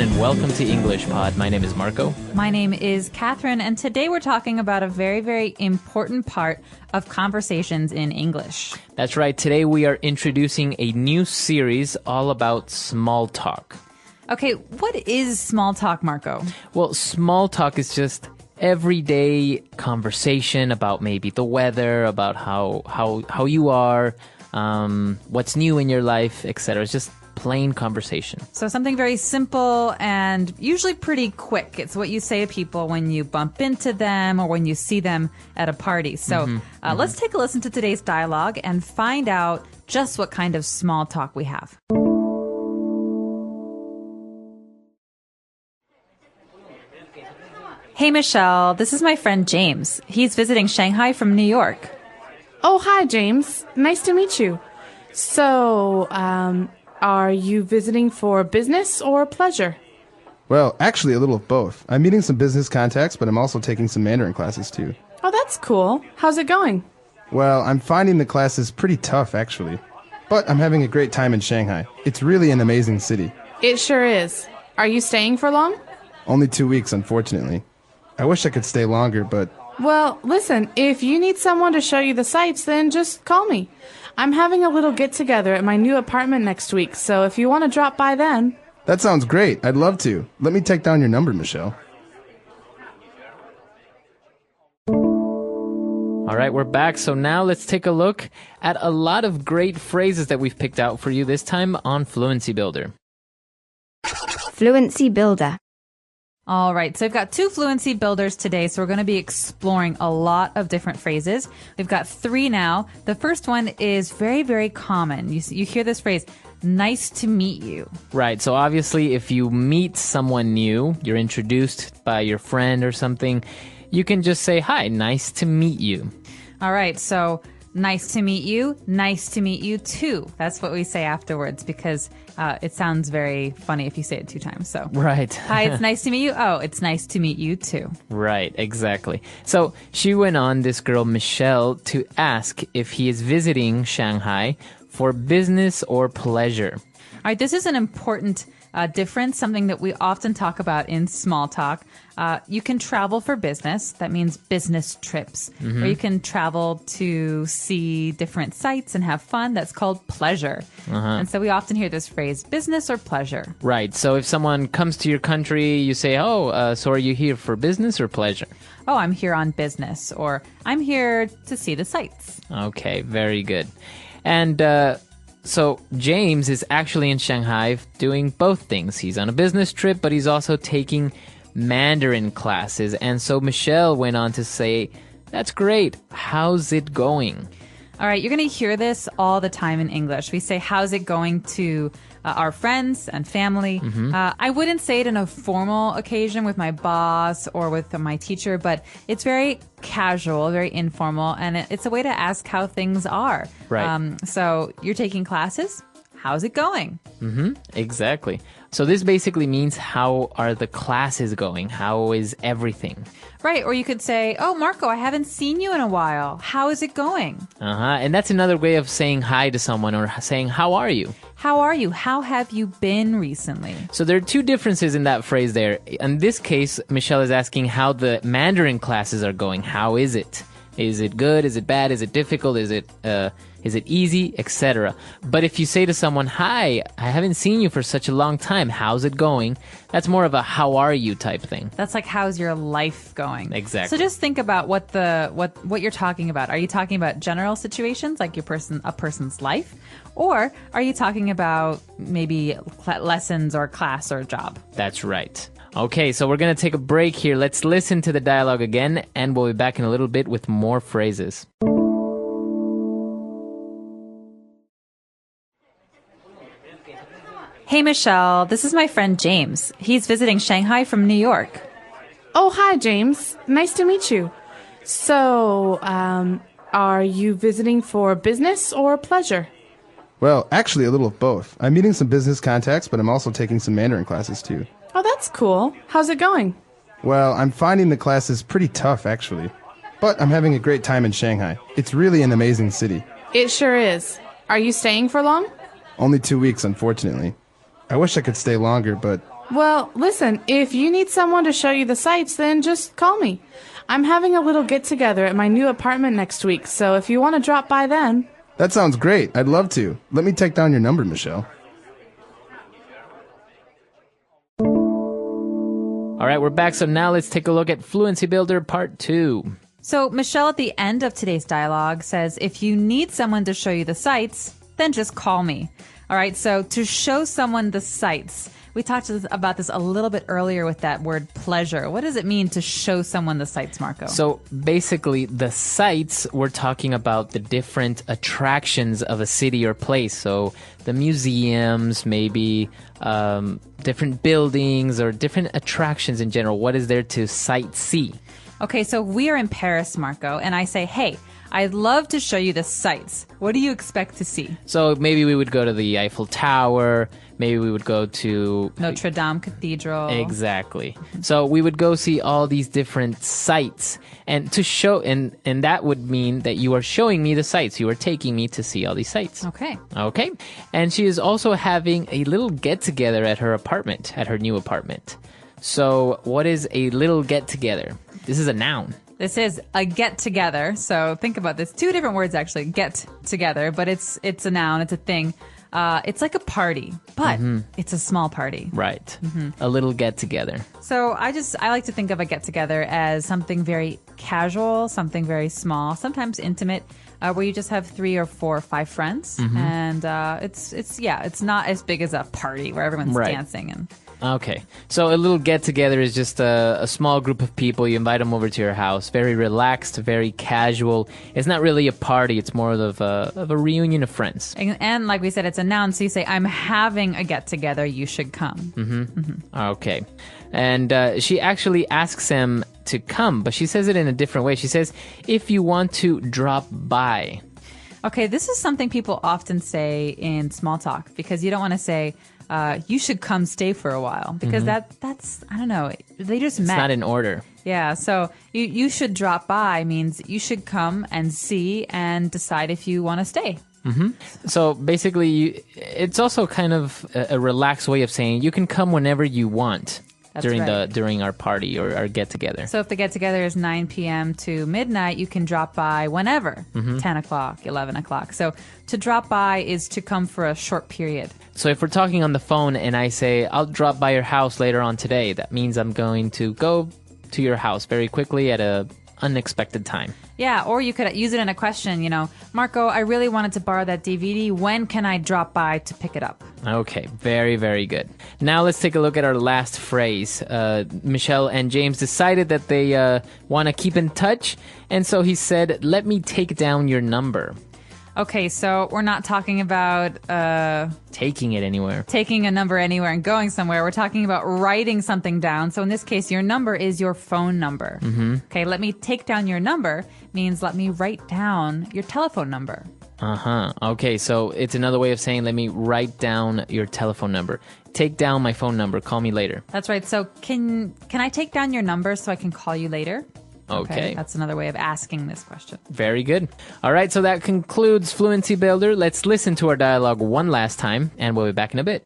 and welcome to English Pod. My name is Marco. My name is Catherine, and today we're talking about a very, very important part of conversations in English. That's right. Today we are introducing a new series all about small talk. Okay, what is small talk, Marco? Well, small talk is just everyday conversation about maybe the weather, about how you are, what's new in your life, etc. It's just plain conversation. So something very simple and usually pretty quick. It's what you say to people when you bump into them or when you see them at a party. So let's take a listen to today's dialogue and find out just what kind of small talk we have. Hey, Michelle, this is my friend James. He's visiting Shanghai from New York. Oh, hi, James. Nice to meet you. So, are you visiting for business or pleasure? Well, actually a little of both. I'm meeting some business contacts, but I'm also taking some Mandarin classes too. Oh, that's cool. How's it going? Well, I'm finding the classes pretty tough, actually. But I'm having a great time in Shanghai. It's really an amazing city. It sure is. Are you staying for long? Only 2 weeks, unfortunately. I wish I could stay longer, but... Well, listen, if you need someone to show you the sights, then just call me. I'm having a little get-together at my new apartment next week, so if you want to drop by then... That sounds great. I'd love to. Let me take down your number, Michelle. All right, we're back. So now let's take a look at a lot of great phrases that we've picked out for you this time on Fluency Builder. Fluency Builder. All right, so we've got 2 fluency builders today, so we're going to be exploring a lot of different phrases. We've got 3 now. The first one is very, very common. You hear this phrase, nice to meet you. Right, so obviously if you meet someone new, you're introduced by your friend or something, you can just say, hi, nice to meet you. All right, so nice to meet you too. That's what we say afterwards because it sounds very funny if you say it 2 times. So right. Hi, it's nice to meet you. Oh, it's nice to meet you too. Right, exactly. So she went on, this girl Michelle, to ask if he is visiting Shanghai for business or pleasure. All right, this is an important difference, something that we often talk about in small talk. You can travel for business. That means business trips. Or you can travel to see different sights and have fun. That's called pleasure. And so we often hear this phrase, business or pleasure. Right. So if someone comes to your country, you say, so are you here for business or pleasure? Oh, I'm here on business, or I'm here to see the sights. Okay, very good. And so James is actually in Shanghai doing both things. He's on a business trip, but he's also taking Mandarin classes. And so Michelle went on to say, that's great. How's it going? All right, you're going to hear this all the time in English. We say, how's it going to our friends and family. I wouldn't say it in a formal occasion with my boss or with my teacher, but it's very casual, very informal, and it's a way to ask how things are. Right. So you're taking classes. How's it going? Exactly. So this basically means how are the classes going? How is everything? Right. Or you could say, oh, Marco, I haven't seen you in a while. How is it going? And that's another way of saying hi to someone or saying, how are you? How are you? How have you been recently? So there are 2 differences in that phrase there. In this case, Michelle is asking how the Mandarin classes are going. How is it? Is it good? Is it bad? Is it difficult? Is it easy? Etc. But if you say to someone, hi, I haven't seen you for such a long time. How's it going? That's more of a how are you type thing. That's like, how's your life going? Exactly. So just think about what you're talking about. Are you talking about general situations like a person's life? Or are you talking about maybe lessons or class or job? That's right. Okay, so we're going to take a break here. Let's listen to the dialogue again, and we'll be back in a little bit with more phrases. Hey, Michelle, this is my friend James. He's visiting Shanghai from New York. Oh, hi, James. Nice to meet you. So, are you visiting for business or pleasure? Well, actually a little of both. I'm meeting some business contacts, but I'm also taking some Mandarin classes too. Oh, that's cool. How's it going? Well, I'm finding the classes pretty tough, actually. But I'm having a great time in Shanghai. It's really an amazing city. It sure is. Are you staying for long? Only 2 weeks, unfortunately. I wish I could stay longer, but... Well, listen, if you need someone to show you the sights, then just call me. I'm having a little get-together at my new apartment next week, so if you want to drop by then... That sounds great. I'd love to. Let me take down your number, Michelle. All right, we're back. So now let's take a look at Fluency Builder Part 2. So Michelle at the end of today's dialogue says, if you need someone to show you the sights, then just call me. All right, so to show someone the sights, we talked about this a little bit earlier with that word pleasure. What does it mean to show someone the sights, Marco? So basically, the sights, we're talking about the different attractions of a city or place. So the museums, maybe different buildings or different attractions in general. What is there to sightsee? Okay, so we are in Paris, Marco, and I say, hey, I'd love to show you the sights. What do you expect to see? So maybe we would go to the Eiffel Tower. Maybe we would go to Notre Dame Cathedral. Exactly. So we would go see all these different sites, and to show, and that would mean that you are showing me the sites. You are taking me to see all these sites. Okay. Okay. And she is also having a little get together at her apartment, at her new apartment. So what is a little get together? This is a noun. This is a get together. So think about this. Two different words actually, get together, but it's a noun, it's a thing. It's like a party, but it's a small party. Right. A little get together. So I like to think of a get together as something very casual, something very small, sometimes intimate, where you just have 3 or 4 or 5 friends, and it's not as big as a party where everyone's dancing and. Okay. So a little get-together is just a small group of people. You invite them over to your house. Very relaxed, very casual. It's not really a party. It's more of a reunion of friends. And like we said, it's a noun. So you say, I'm having a get-together. You should come. Okay. And she actually asks him to come, but she says it in a different way. She says, if you want to drop by. Okay, this is something people often say in small talk because you don't want to say, you should come stay for a while because that's, I don't know, they just met. It's not in order. Yeah, so you should drop by means you should come and see and decide if you want to stay. So basically, it's also kind of a relaxed way of saying you can come whenever you want. That's during right. during our party or our get together. So if the get together is 9 p.m. to midnight, you can drop by whenever, 10 o'clock, 11 o'clock. So to drop by is to come for a short period. So if we're talking on the phone and I say, I'll drop by your house later on today, that means I'm going to go to your house very quickly at a unexpected time. Yeah, or you could use it in a question, Marco, I really wanted to borrow that DVD. When can I drop by to pick it up? Okay, very, very good. Now let's take a look at our last phrase. Michelle and James decided that they want to keep in touch, and so he said, let me take down your number. Okay, so we're not talking about taking it anywhere. Taking a number anywhere and going somewhere. We're talking about writing something down. So in this case, your number is your phone number. Okay, let me take down your number means let me write down your telephone number. Okay, so it's another way of saying let me write down your telephone number. Take down my phone number. Call me later. That's right. So can I take down your number so I can call you later? Okay. That's another way of asking this question. Very good. All right, so that concludes Fluency Builder. Let's listen to our dialogue one last time, and we'll be back in a bit.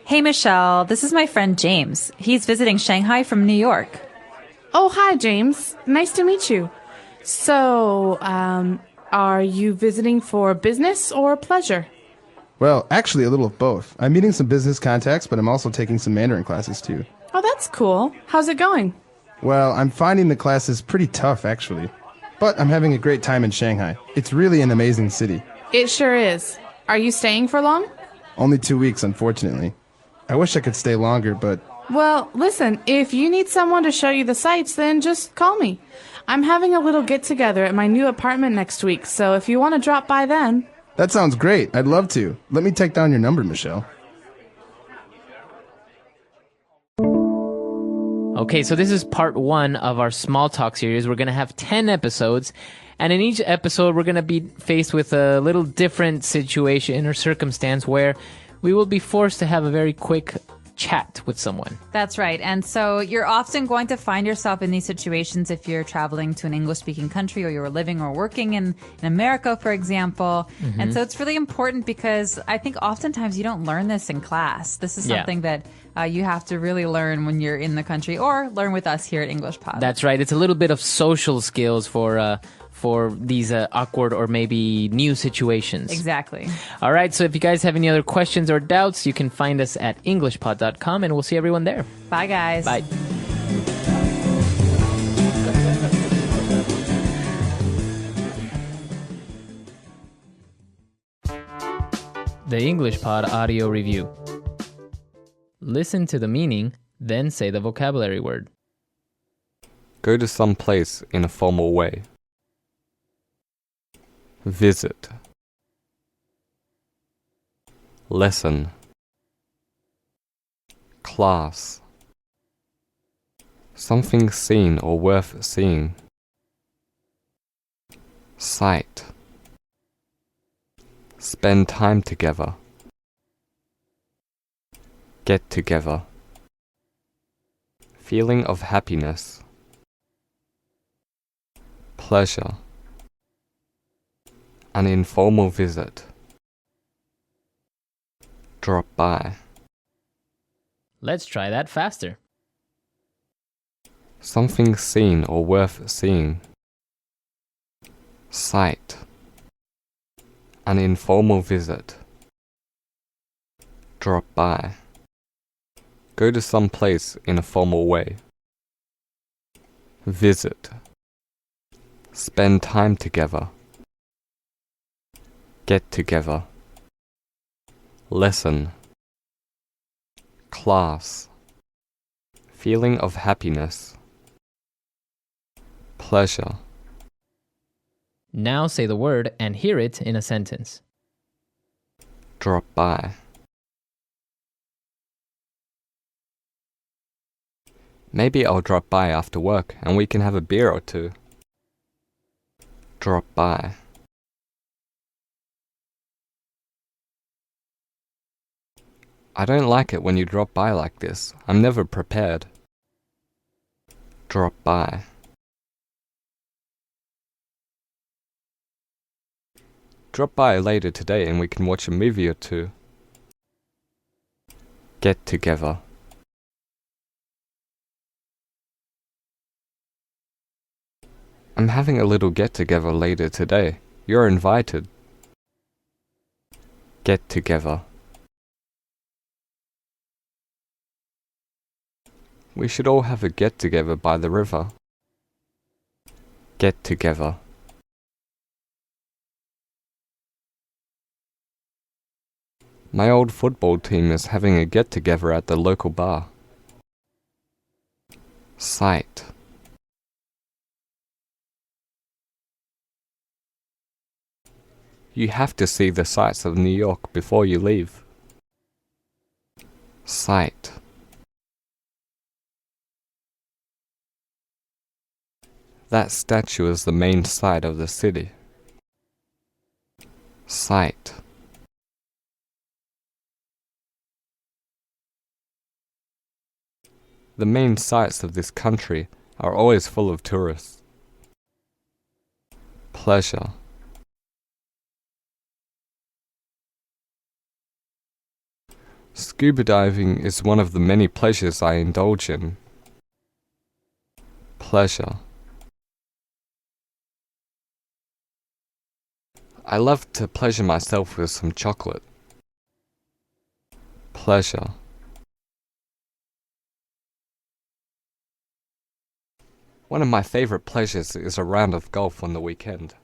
Hey, Michelle. This is my friend James. He's visiting Shanghai from New York. Oh, hi, James. Nice to meet you. So, are you visiting for business or pleasure? Well, actually, a little of both. I'm meeting some business contacts, but I'm also taking some Mandarin classes, too. Oh, that's cool. How's it going? Well, I'm finding the classes pretty tough, actually. But I'm having a great time in Shanghai. It's really an amazing city. It sure is. Are you staying for long? Only 2 weeks, unfortunately. I wish I could stay longer, but... Well, listen, if you need someone to show you the sights, then just call me. I'm having a little get-together at my new apartment next week, so if you want to drop by then... That sounds great. I'd love to. Let me take down your number, Michelle. Okay, so this is part 1 of our small talk series. We're going to have 10 episodes, and in each episode, we're going to be faced with a little different situation or circumstance where we will be forced to have a very quick chat with someone. That's right. And so you're often going to find yourself in these situations if you're traveling to an English-speaking country or you're living or working in America, for example. And so it's really important because I think oftentimes you don't learn this in class. This is something that you have to really learn when you're in the country or learn with us here at English Pod. That's right. It's a little bit of social skills for these awkward or maybe new situations. Exactly. All right, so if you guys have any other questions or doubts, you can find us at englishpod.com, and we'll see everyone there. Bye, guys. Bye. The English Pod Audio Review. Listen to the meaning, then say the vocabulary word. Go to some place in a formal way. Visit. Lesson. Class. Something seen or worth seeing. Sight. Spend time together. Get together. Feeling of happiness. Pleasure. An informal visit. Drop by. Let's try that faster. Something seen or worth seeing. Sight. An informal visit. Drop by. Go to some place in a formal way. Visit. Spend time together. Get together. Lesson. Class. Feeling of happiness. Pleasure. Now say the word and hear it in a sentence. Drop by. Maybe I'll drop by after work and we can have a beer or two. Drop by. I don't like it when you drop by like this. I'm never prepared. Drop by. Drop by later today and we can watch a movie or two. Get together. I'm having a little get-together later today. You're invited. Get together. We should all have a get-together by the river. Get together. My old football team is having a get-together at the local bar. Sight. You have to see the sights of New York before you leave. Sight. That statue is the main sight of the city. Sight. The main sights of this country are always full of tourists. Pleasure. Scuba diving is one of the many pleasures I indulge in. Pleasure. I love to pleasure myself with some chocolate. Pleasure. One of my favorite pleasures is a round of golf on the weekend.